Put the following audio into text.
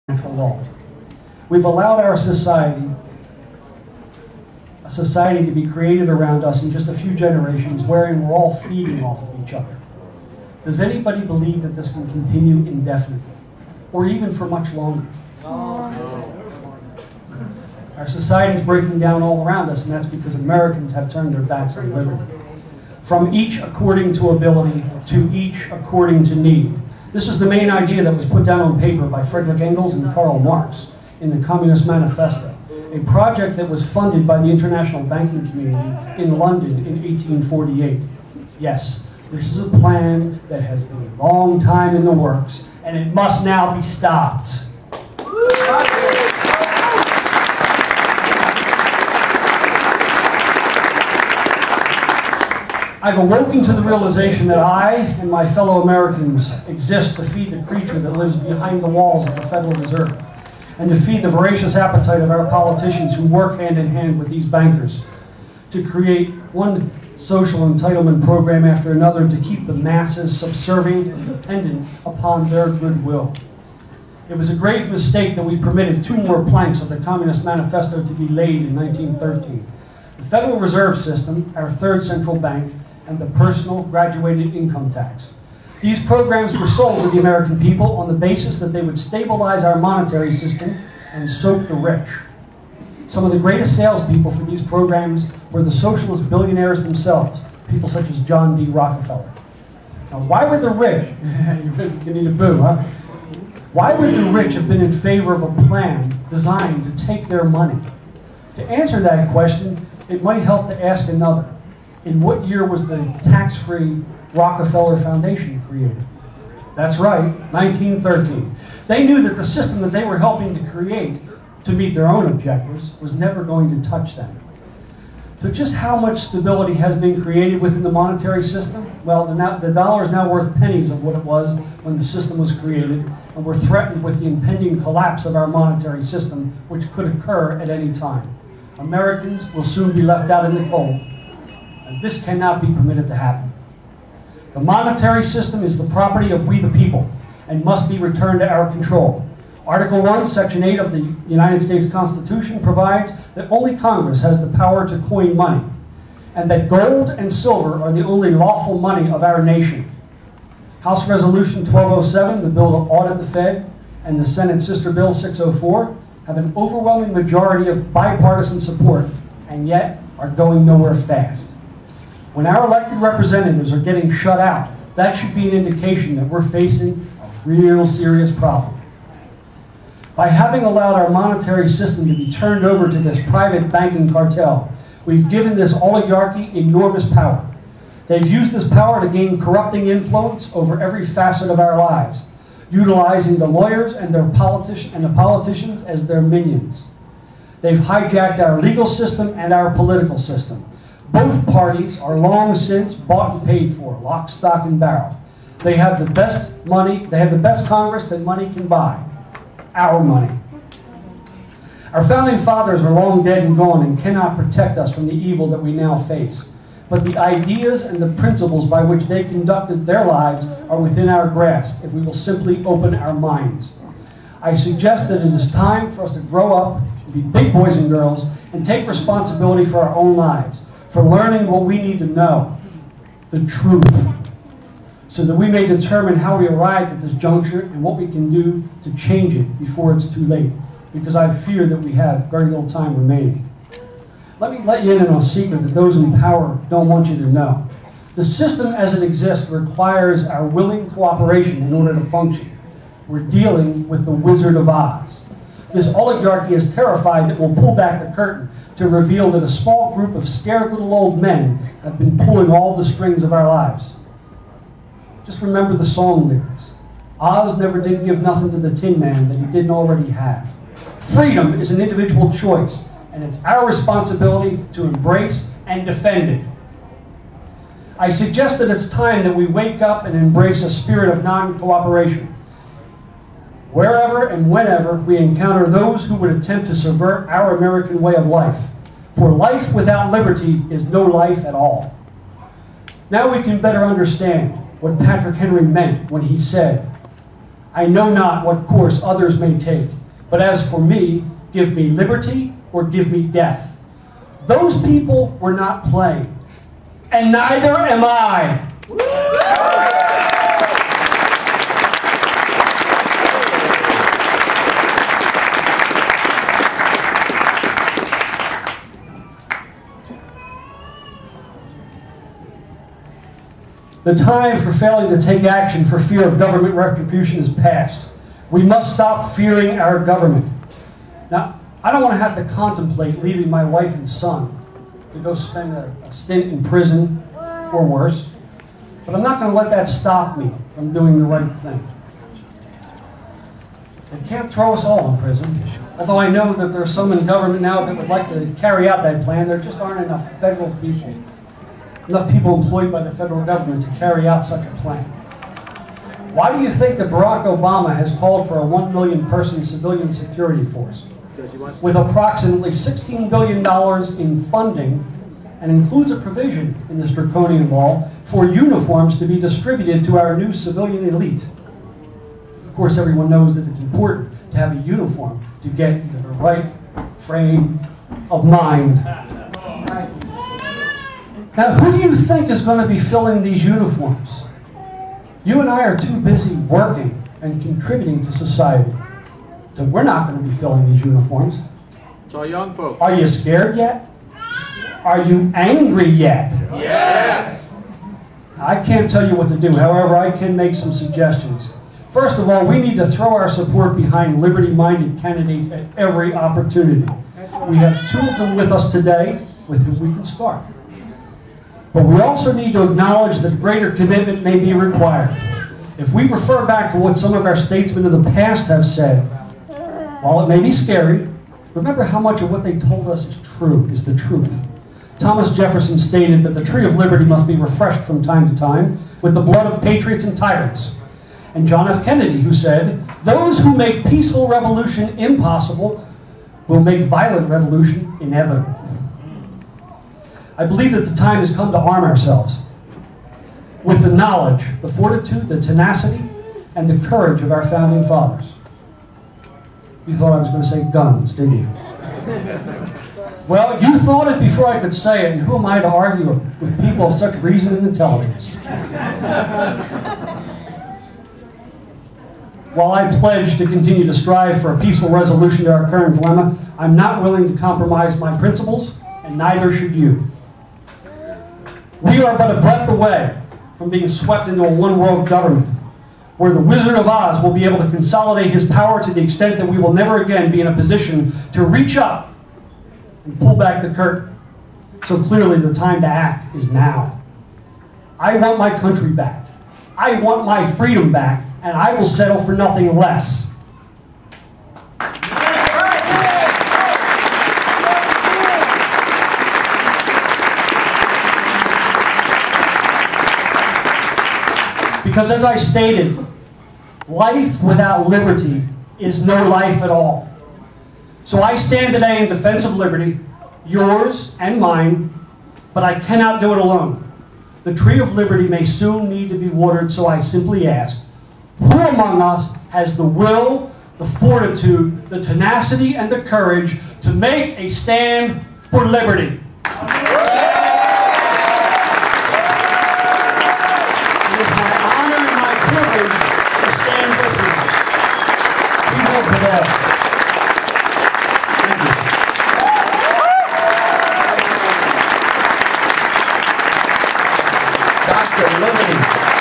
natural law. We've allowed our society, a society to be created around us in just a few generations wherein we're all feeding off of each other. Does anybody believe that this can continue indefinitely, or even for much longer? Our society is breaking down all around us, and that's because Americans have turned their backs on liberty. From each according to ability, to each according to need. This is the main idea that was put down on paper by Frederick Engels and Karl Marx in the Communist Manifesto, a project that was funded by the international banking community in London in 1848. Yes, this is a plan that has been a long time in the works, and it must now be stopped. I've awoken to the realization that I and my fellow Americans exist to feed the creature that lives behind the walls of the Federal Reserve, and to feed the voracious appetite of our politicians who work hand in hand with these bankers to create one social entitlement program after another to keep the masses subservient and dependent upon their goodwill. It was a grave mistake that we permitted 2 more planks of the Communist Manifesto to be laid in 1913. The Federal Reserve System, our third central bank, and the personal graduated income tax. These programs were sold to the American people on the basis that they would stabilize our monetary system and soak the rich. Some of the greatest salespeople for these programs were the socialist billionaires themselves, people such as John D. Rockefeller. Now, why would the rich, you need a boo, huh? Why would the rich have been in favor of a plan designed to take their money? To answer that question, it might help to ask another. In what year was the tax-free Rockefeller Foundation created? That's right, 1913. They knew that the system that they were helping to create to meet their own objectives was never going to touch them. So just how much stability has been created within the monetary system? Well, the dollar is now worth pennies of what it was when the system was created, and we're threatened with the impending collapse of our monetary system, which could occur at any time. Americans will soon be left out in the cold. And this cannot be permitted to happen. The monetary system is the property of we the people and must be returned to our control. Article 1, Section 8 of the United States Constitution provides that only Congress has the power to coin money, and that gold and silver are the only lawful money of our nation. House Resolution 1207, the bill to audit the Fed, and the Senate Sister Bill 604 have an overwhelming majority of bipartisan support, and yet are going nowhere fast. When our elected representatives are getting shut out, that should be an indication that we're facing a real serious problem. By having allowed our monetary system to be turned over to this private banking cartel, we've given this oligarchy enormous power. They've used this power to gain corrupting influence over every facet of our lives, utilizing the lawyers and the politicians as their minions. They've hijacked our legal system and our political system. Both parties are long since bought and paid for, lock, stock, and barrel. They have the best money, they have the best Congress that money can buy. Our money. Our founding fathers are long dead and gone and cannot protect us from the evil that we now face. But the ideas and the principles by which they conducted their lives are within our grasp if we will simply open our minds. I suggest that it is time for us to grow up, be big boys and girls, and take responsibility for our own lives, for learning what we need to know, the truth, so that we may determine how we arrived at this juncture and what we can do to change it before it's too late, because I fear that we have very little time remaining. Let me let you in on a secret that those in power don't want you to know. The system as it exists requires our willing cooperation in order to function. We're dealing with the Wizard of Oz. This oligarchy is terrified that we'll pull back the curtain to reveal that a small group of scared little old men have been pulling all the strings of our lives. Just remember the song lyrics. Oz never did give nothing to the Tin Man that he didn't already have. Freedom is an individual choice, and it's our responsibility to embrace and defend it. I suggest that it's time that we wake up and embrace a spirit of non-cooperation. Wherever and whenever we encounter those who would attempt to subvert our American way of life. For life without liberty is no life at all. Now we can better understand what Patrick Henry meant when he said, I know not what course others may take, but as for me, give me liberty or give me death. Those people were not playing, and neither am I. The time for failing to take action for fear of government retribution is past. We must stop fearing our government. Now, I don't want to have to contemplate leaving my wife and son to go spend a stint in prison or worse, but I'm not going to let that stop me from doing the right thing. They can't throw us all in prison, although I know that there are some in government now that would like to carry out that plan. There just aren't enough federal people. Enough people employed by the federal government to carry out such a plan. Why do you think that Barack Obama has called for a 1 million person civilian security force with approximately $16 billion in funding, and includes a provision in this draconian law for uniforms to be distributed to our new civilian elite? Of course, everyone knows that it's important to have a uniform to get into the right frame of mind. Now, who do you think is going to be filling these uniforms? You and I are too busy working and contributing to society. So we're not going to be filling these uniforms. It's all young folks. Are you scared yet? Are you angry yet? Yes. I can't tell you what to do. However, I can make some suggestions. First of all, we need to throw our support behind liberty-minded candidates at every opportunity. We have 2 of them with us today with whom we can start. But we also need to acknowledge that greater commitment may be required. If we refer back to what some of our statesmen of the past have said, while it may be scary, remember how much of what they told us is true, is the truth. Thomas Jefferson stated that the tree of liberty must be refreshed from time to time with the blood of patriots and tyrants. And John F. Kennedy, who said, "Those who make peaceful revolution impossible will make violent revolution inevitable." I believe that the time has come to arm ourselves with the knowledge, the fortitude, the tenacity, and the courage of our founding fathers. You thought I was going to say guns, didn't you? Well, you thought it before I could say it, and who am I to argue with people of such reason and intelligence? While I pledge to continue to strive for a peaceful resolution to our current dilemma, I'm not willing to compromise my principles, and neither should you. We are but a breath away from being swept into a one-world government, where the Wizard of Oz will be able to consolidate his power to the extent that we will never again be in a position to reach up and pull back the curtain. So clearly the time to act is now. I want my country back. I want my freedom back, and I will settle for nothing less. Because as I stated, life without liberty is no life at all. So I stand today in defense of liberty, yours and mine, but I cannot do it alone. The tree of liberty may soon need to be watered, so I simply ask, who among us has the will, the fortitude, the tenacity, and the courage to make a stand for liberty? It is my honor and my privilege to stand with you. We will prevail. Thank you. Dr. Liberty.